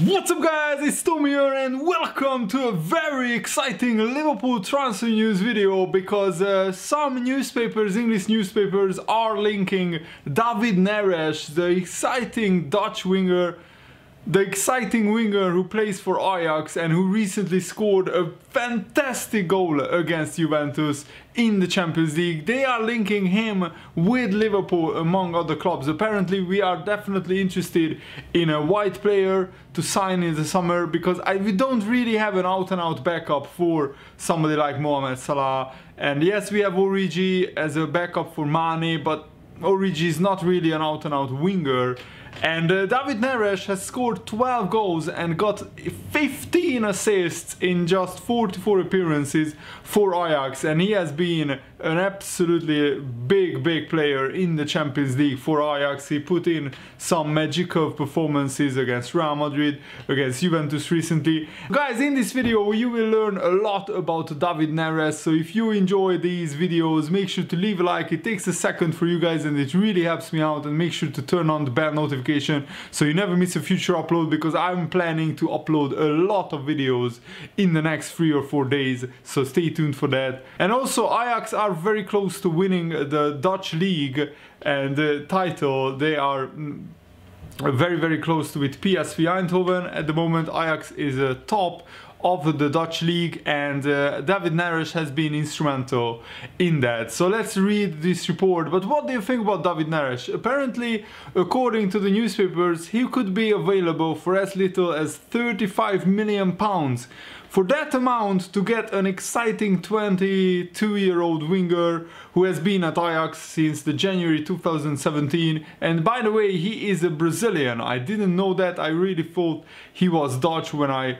What's up guys, it's Tom here and welcome to a very exciting Liverpool transfer news video because some newspapers, English newspapers, are linking David Neres, the exciting Dutch winger, the exciting winger who plays for Ajax and who recently scored a fantastic goal against Juventus in the Champions League. They are linking him with Liverpool among other clubs. Apparently we are definitely interested in a white player to sign in the summer because we don't really have an out-and-out backup for somebody like Mohamed Salah. And yes, we have Origi as a backup for Mane, but Origi is not really an out-and-out winger. And David Neres has scored 12 goals and got 15 assists in just 44 appearances for Ajax, and he has been an absolutely big player in the Champions League for Ajax. He put in some magical performances against Real Madrid, against Juventus recently. Guys, in this video you will learn a lot about David Neres, so if you enjoy these videos make sure to leave a like. It takes a second for you guys and it really helps me out, and make sure to turn on the bell notification so you never miss a future upload, because I'm planning to upload a lot of videos in the next 3 or 4 days, so stay tuned for that. And also Ajax are very close to winning the Dutch league and the title. They are very close to it. PSV Eindhoven at the moment. Ajax is top of the Dutch league, and David Neres has been instrumental in that. So let's read this report. But what do you think about David Neres? Apparently, according to the newspapers, he could be available for as little as £35 million. For that amount, to get an exciting 22-year-old winger who has been at Ajax since the January 2017, and by the way, he is a Brazilian. I didn't know that. I really thought he was Dutch when I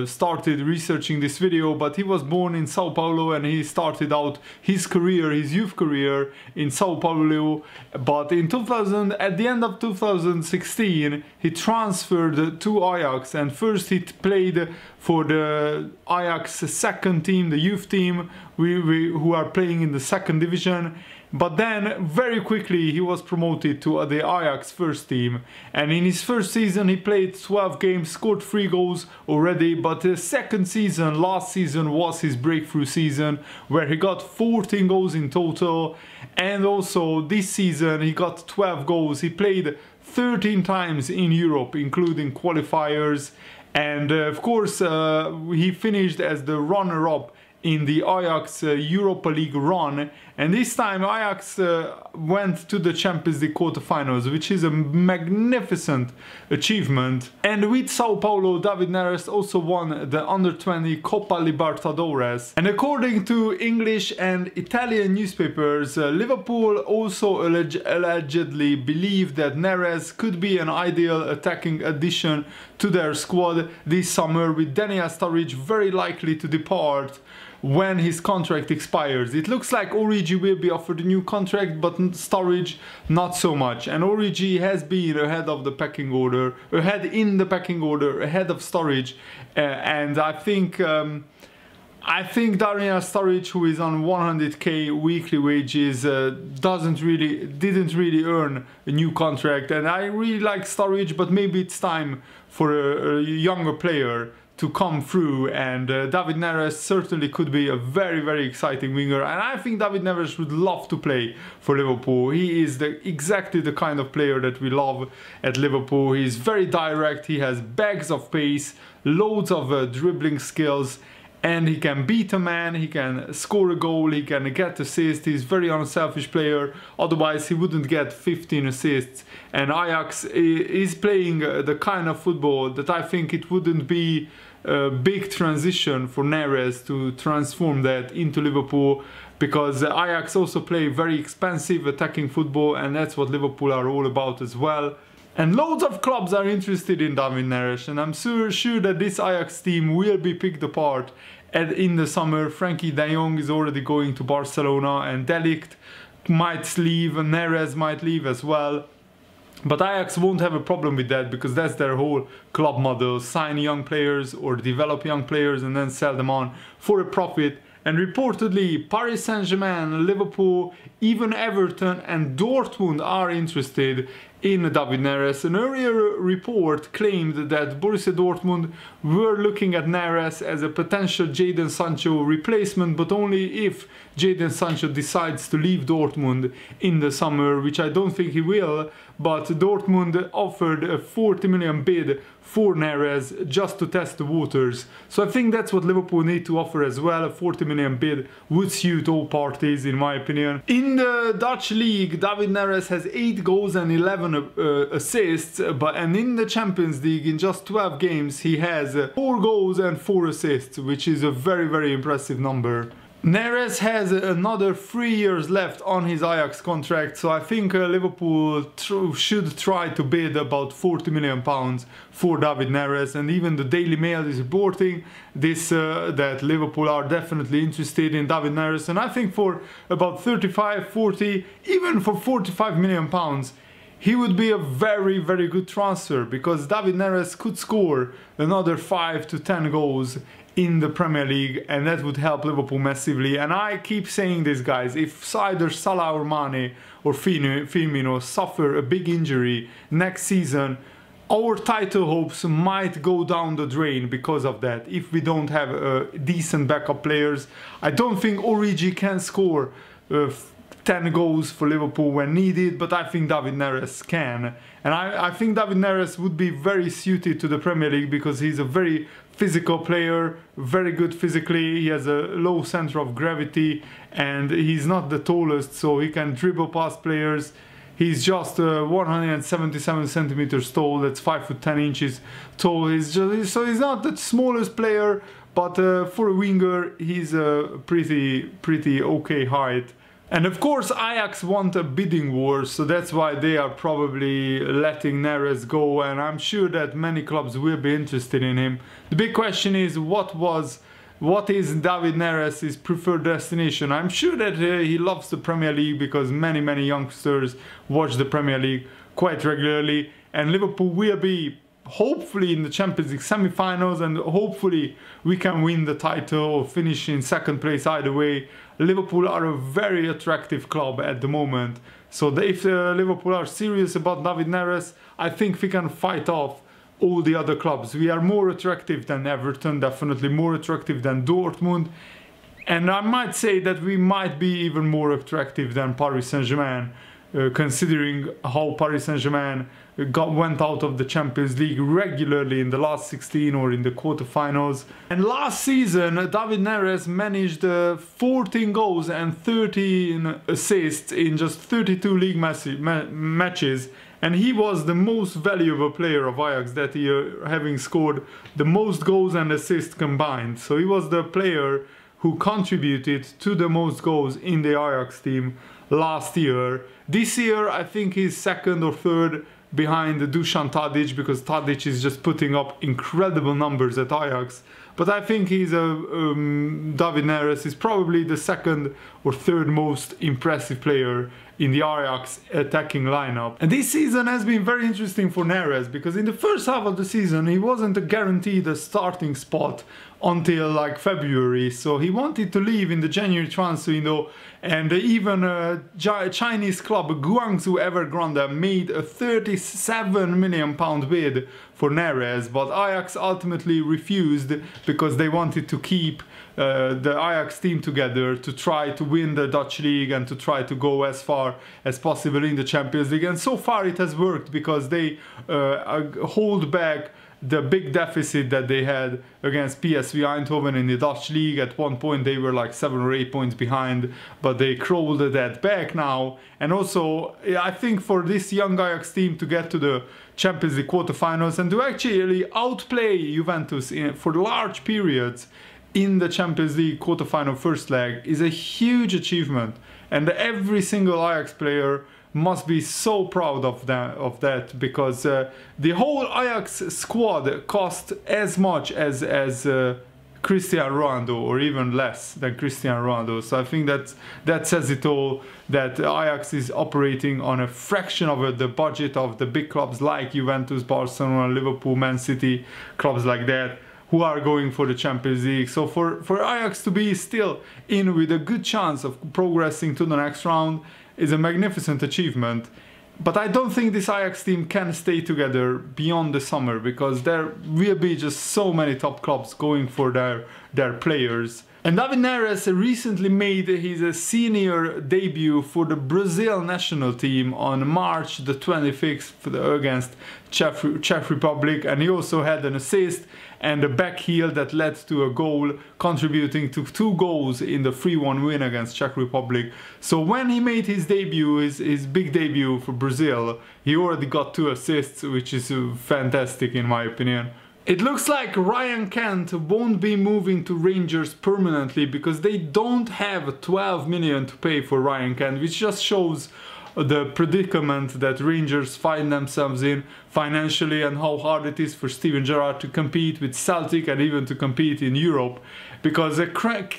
started researching this video, but he was born in Sao Paulo and he started out his career, his youth career in Sao Paulo. But in at the end of 2016, he transferred to Ajax, and first he played for the Ajax second team, the youth team, who are playing in the second division. But then very quickly he was promoted to the Ajax first team, and in his first season he played 12 games, scored 3 goals already. But the second season, last season, was his breakthrough season where he got 14 goals in total, and also this season he got 12 goals. He played 13 times in Europe including qualifiers, and of course he finished as the runner-up in the Ajax Europa League run, and this time Ajax went to the Champions League quarterfinals, which is a magnificent achievement. And with Sao Paulo, David Neres also won the Under-20 Copa Libertadores. And according to English and Italian newspapers, Liverpool also allegedly believe that Neres could be an ideal attacking addition to their squad this summer, with Neres very likely to depart when his contract expires. It looks like Origi will be offered a new contract, but Sturridge not so much. And Origi has been ahead of the pecking order, ahead of Sturridge, and I think Daniel Sturridge, who is on 100k weekly wages, didn't really earn a new contract. And I really like Sturridge, but maybe it's time for a younger player to come through, and David Neres certainly could be a very exciting winger, and I think David Neres would love to play for Liverpool. He is exactly the kind of player that we love at Liverpool. He's very direct, he has bags of pace, loads of dribbling skills, and he can beat a man, he can score a goal, he can get assists. He's a very unselfish player, otherwise he wouldn't get 15 assists. And Ajax is playing the kind of football that I think it wouldn't be a big transition for Neres to transform that into Liverpool, because Ajax also play very expensive attacking football, and that's what Liverpool are all about as well. And loads of clubs are interested in David Neres, and I'm sure that this Ajax team will be picked apart in the summer. Frankie de Jong is already going to Barcelona, and De Ligt might leave, and Neres might leave as well. But Ajax won't have a problem with that, because that's their whole club model: sign young players or develop young players and then sell them on for a profit. And reportedly, Paris Saint-Germain, Liverpool, even Everton and Dortmund are interested in David Neres. An earlier report claimed that Borussia Dortmund were looking at Neres as a potential Jadon Sancho replacement, but only if Jadon Sancho decides to leave Dortmund in the summer, which I don't think he will, but Dortmund offered a 40 million bid for Neres just to test the waters. So I think that's what Liverpool need to offer as well. A 40 million bid would suit all parties, in my opinion. In the Dutch league, David Neres has 8 goals and 11 assists, and in the Champions League, in just 12 games, he has 4 goals and 4 assists, which is a very, very impressive number. Neres has another 3 years left on his Ajax contract, so I think Liverpool should try to bid about £40 million for David Neres, and even the Daily Mail is reporting this, that Liverpool are definitely interested in David Neres, and I think for about 35, 40, even for £45 million, he would be a very, very good transfer, because David Neres could score another 5 to 10 goals in the Premier League, and that would help Liverpool massively. And I keep saying this, guys, if either Salah or Mane or Firmino suffer a big injury next season, our title hopes might go down the drain because of that. If we don't have decent backup players, I don't think Origi can score 10 goals for Liverpool when needed, but I think David Neres can. And I think David Neres would be very suited to the Premier League because he's a very physical player, very good physically, he has a low center of gravity, and he's not the tallest, so he can dribble past players. He's just 177 centimeters tall, that's 5 foot 10 inches tall. So he's not the smallest player, but for a winger, he's a pretty okay height. And of course Ajax want a bidding war, so that's why they are probably letting Neres go, and I'm sure that many clubs will be interested in him. The big question is what is David Neres' preferred destination? I'm sure that he loves the Premier League because many youngsters watch the Premier League quite regularly, and Liverpool will be hopefully in the Champions League semi-finals, and hopefully we can win the title or finish in second place either way. Liverpool are a very attractive club at the moment, so if Liverpool are serious about David Neres, I think we can fight off all the other clubs. We are more attractive than Everton, definitely more attractive than Dortmund, and I might say that we might be even more attractive than Paris Saint-Germain, considering how Paris Saint-Germain went out of the Champions League regularly in the last 16 or in the quarterfinals. And last season David Neres managed 14 goals and 13 assists in just 32 league matches, and he was the most valuable player of Ajax that year, having scored the most goals and assists combined. So he was the player who contributed to the most goals in the Ajax team last year. This year I think he's second or third behind Dusan Tadic, because Tadic is just putting up incredible numbers at Ajax. But I think he's David Neres is probably the second or third most impressive player in the Ajax attacking lineup. And this season has been very interesting for Neres, because in the first half of the season he wasn't guaranteed a starting spot until like February, so he wanted to leave in the January transfer window, and even Chinese club Guangzhou Evergrande made a £37 million bid for Neres, but Ajax ultimately refused because they wanted to keep the Ajax team together to try to win the Dutch league and to try to go as far as possible in the Champions League. And so far it has worked, because they hold back the big deficit that they had against PSV Eindhoven in the Dutch league. At one point they were like 7 or 8 points behind, but they crawled that back now. And also I think for this young Ajax team to get to the Champions League quarterfinals and to actually outplay Juventus for large periods in the Champions League quarterfinal first leg is a huge achievement, and every single Ajax player must be so proud of that, because the whole Ajax squad cost as much as Cristiano Ronaldo, or even less than Cristiano Ronaldo. So I think that says it all, that Ajax is operating on a fraction of the budget of the big clubs like Juventus, Barcelona, Liverpool, Man City, clubs like that, who are going for the Champions League. So for Ajax to be still in with a good chance of progressing to the next round is a magnificent achievement. But I don't think this Ajax team can stay together beyond the summer, because there will be just so many top clubs going for their players. And David Neres recently made his senior debut for the Brazil national team on March the 25th against Czech Republic, and he also had an assist and a back heel that led to a goal, contributing to 2 goals in the 3-1 win against Czech Republic. So when he made his debut, his big debut for Brazil, he already got 2 assists, which is fantastic in my opinion. It looks like Ryan Kent won't be moving to Rangers permanently, because they don't have 12 million to pay for Ryan Kent, which just shows the predicament that Rangers find themselves in financially, and how hard it is for Steven Gerrard to compete with Celtic and even to compete in Europe. Because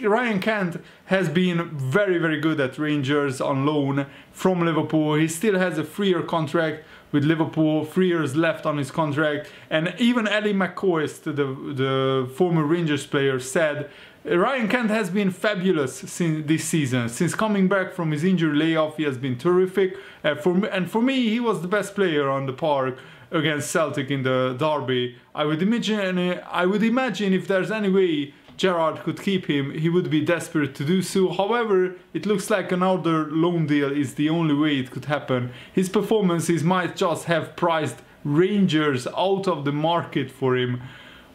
Ryan Kent has been very good at Rangers on loan from Liverpool. He still has a 3-year contract with Liverpool, 3 years left on his contract, and even Ellie McCoist, the former Rangers player, said Ryan Kent has been fabulous since this season. Since coming back from his injury layoff, he has been terrific. For me, he was the best player on the park against Celtic in the derby. I would imagine if there's any way Gerrard could keep him, he would be desperate to do so. However, it looks like another loan deal is the only way it could happen. His performances might just have priced Rangers out of the market for him,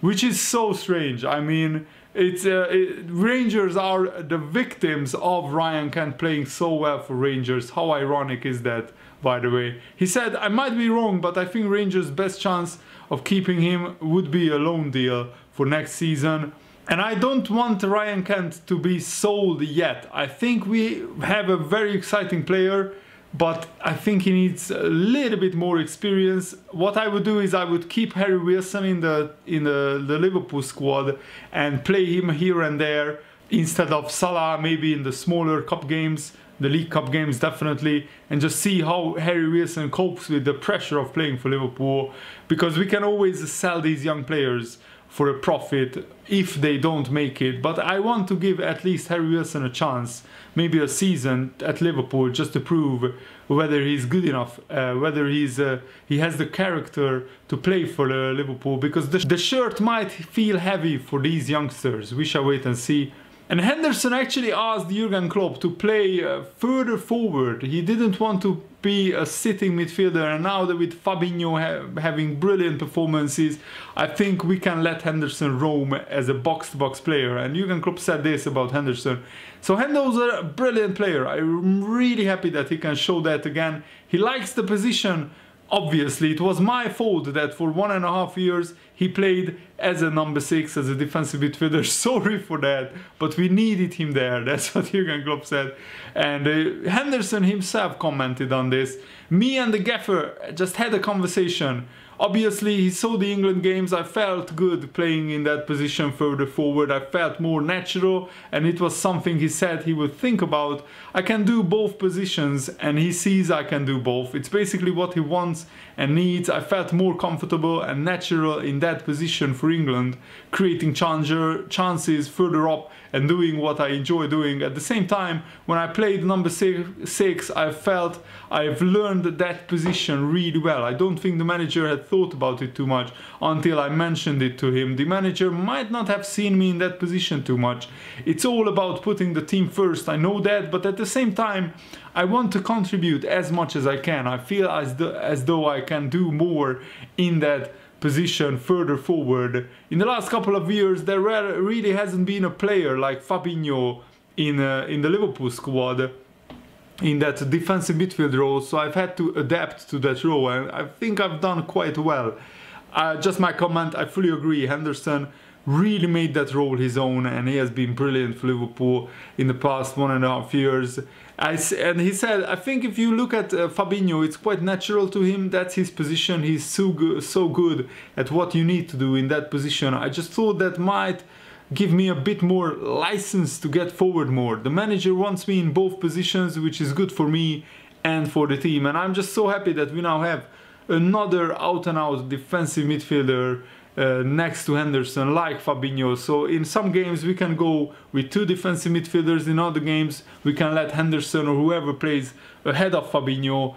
which is so strange. I mean, Rangers are the victims of Ryan Kent playing so well for Rangers. How ironic is that, by the way? He said, I might be wrong, but I think Rangers' best chance of keeping him would be a loan deal for next season. And I don't want Ryan Kent to be sold yet. I think we have a very exciting player, but I think he needs a little bit more experience. What I would do is I would keep Harry Wilson in the Liverpool squad and play him here and there instead of Salah, maybe in the smaller cup games, the League Cup games definitely, and just see how Harry Wilson copes with the pressure of playing for Liverpool, because we can always sell these young players for a profit if they don't make it. But I want to give at least Harry Wilson a chance, maybe a season at Liverpool, just to prove whether he's good enough, whether he has the character to play for Liverpool, because the shirt might feel heavy for these youngsters. We shall wait and see. And Henderson actually asked Jurgen Klopp to play further forward. He didn't want to be a sitting midfielder, and now that with Fabinho having brilliant performances, I think we can let Henderson roam as a box-to-box player. And Jurgen Klopp said this about Henderson. So Hendo's a brilliant player. I'm really happy that he can show that again. He likes the position. Obviously, it was my fault that for 1.5 years he played as a number 6, as a defensive midfielder. Sorry for that, but we needed him there. That's what Jurgen Klopp said. And Henderson himself commented on this. Me and the gaffer just had a conversation. Obviously, he saw the England games. I felt good playing in that position further forward. I felt more natural, and it was something he said he would think about. I can do both positions, and he sees I can do both. It's basically what he wants and needs. I felt more comfortable and natural in that position for England, creating chances further up and doing what I enjoy doing. At the same time, when I played number 6, I felt I've learned that position really well. I don't think the manager had thought about it too much until I mentioned it to him. The manager might not have seen me in that position too much. It's all about putting the team first, I know that, but at the same time, I want to contribute as much as I can. I feel as though I can do more in that position further forward. In the last couple of years, there really hasn't been a player like Fabinho in the Liverpool squad in that defensive midfield role, so I've had to adapt to that role, and I think I've done quite well. Just my comment, I fully agree. Henderson really made that role his own, and he has been brilliant for Liverpool in the past 1.5 years. And he said, I think if you look at Fabinho, it's quite natural to him. That's his position. He's so good at what you need to do in that position. I just thought that might give me a bit more license to get forward more. The manager wants me in both positions, which is good for me and for the team. And I'm just so happy that we now have another out-and-out defensive midfielder next to Henderson, like Fabinho. So in some games we can go with 2 defensive midfielders, in other games we can let Henderson or whoever plays ahead of Fabinho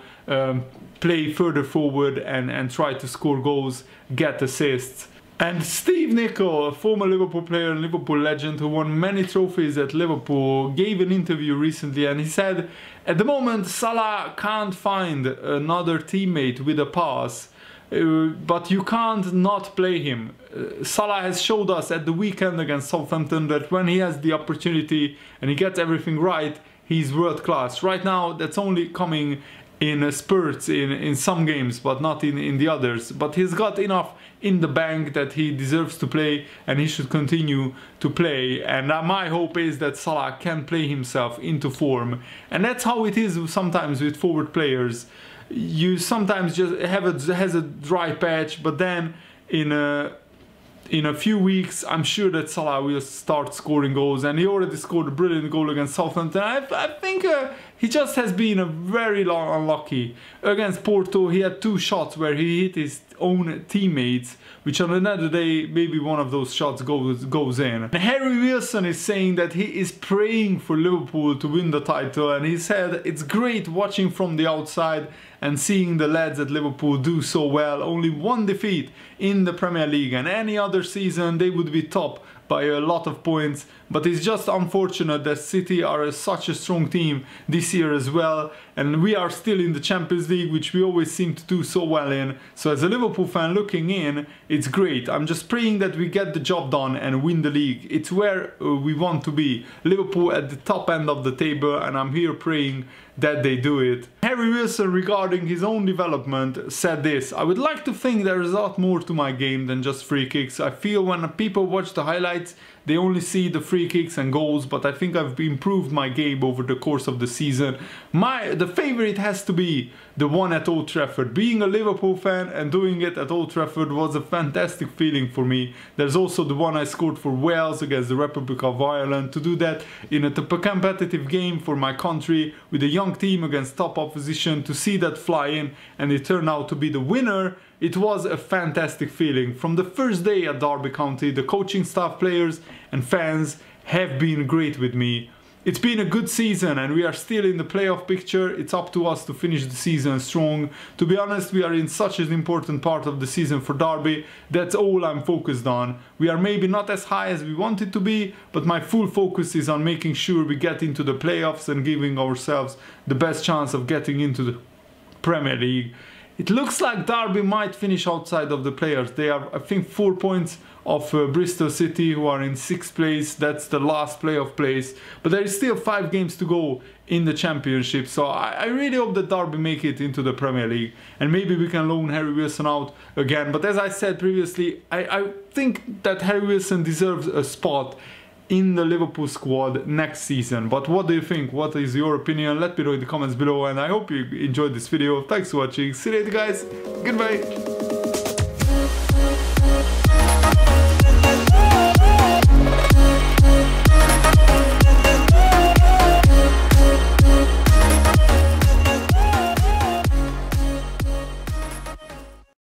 play further forward and try to score goals, get assists. And Steve Nicol, a former Liverpool player and Liverpool legend who won many trophies at Liverpool, gave an interview recently, and he said, at the moment Salah can't find another teammate with a pass, but you can't not play him. Salah has showed us at the weekend against Southampton that when he has the opportunity and he gets everything right, he's world class. Right now that's only coming in spurts in some games, but not in the others. But he's got enough in the bank that he deserves to play, and he should continue to play. And my hope is that Salah can play himself into form, and that's how it is sometimes with forward players. You sometimes just has a dry patch, but then in a few weeks I'm sure that Salah will start scoring goals, and he already scored a brilliant goal against Southampton. I think he just has been very unlucky. Against Porto he had 2 shots where he hit his own teammates, which on another day maybe one of those shots goes in. And Harry Wilson is saying that he is praying for Liverpool to win the title, and he said it's great watching from the outside and seeing the lads at Liverpool do so well. Only 1 defeat in the Premier League, and any other season they would be top by a lot of points. But it's just unfortunate that City are such a strong team this year as well, and we are still in the Champions League, which we always seem to do so well in. So as a Liverpool fan looking in, it's great. I'm just praying that we get the job done and win the league. It's where we want to be. Liverpool at the top end of the table, and I'm here praying that they do it. Harry Wilson, regarding his own development, said this: I would like to think there is a lot more to my game than just free kicks. I feel when people watch the highlights, they only see the free kicks and goals, but I think I've improved my game over the course of the season. The favorite has to be the one at Old Trafford. Being a Liverpool fan and doing it at Old Trafford was a fantastic feeling for me. There's also the one I scored for Wales against the Republic of Ireland. To do that in a competitive game for my country with a young team against top opposition, to see that fly in and it turned out to be the winner, it was a fantastic feeling. From the first day at Derby County, the coaching staff, players and fans have been great with me. It's been a good season and we are still in the playoff picture. It's up to us to finish the season strong. To be honest, we are in such an important part of the season for Derby. That's all I'm focused on. We are maybe not as high as we wanted to be, but my full focus is on making sure we get into the playoffs and giving ourselves the best chance of getting into the Premier League. It looks like Derby might finish outside of the players. They are, I think, 4 points of Bristol City, who are in 6th place. That's the last playoff place. But there is still 5 games to go in the Championship. So I really hope that Derby make it into the Premier League. And maybe we can loan Harry Wilson out again. But as I said previously, I think that Harry Wilson deserves a spot in the Liverpool squad next season. But what do you think? What is your opinion? Let me know in the comments below, and I hope you enjoyed this video. Thanks for watching. See you later, guys. Goodbye.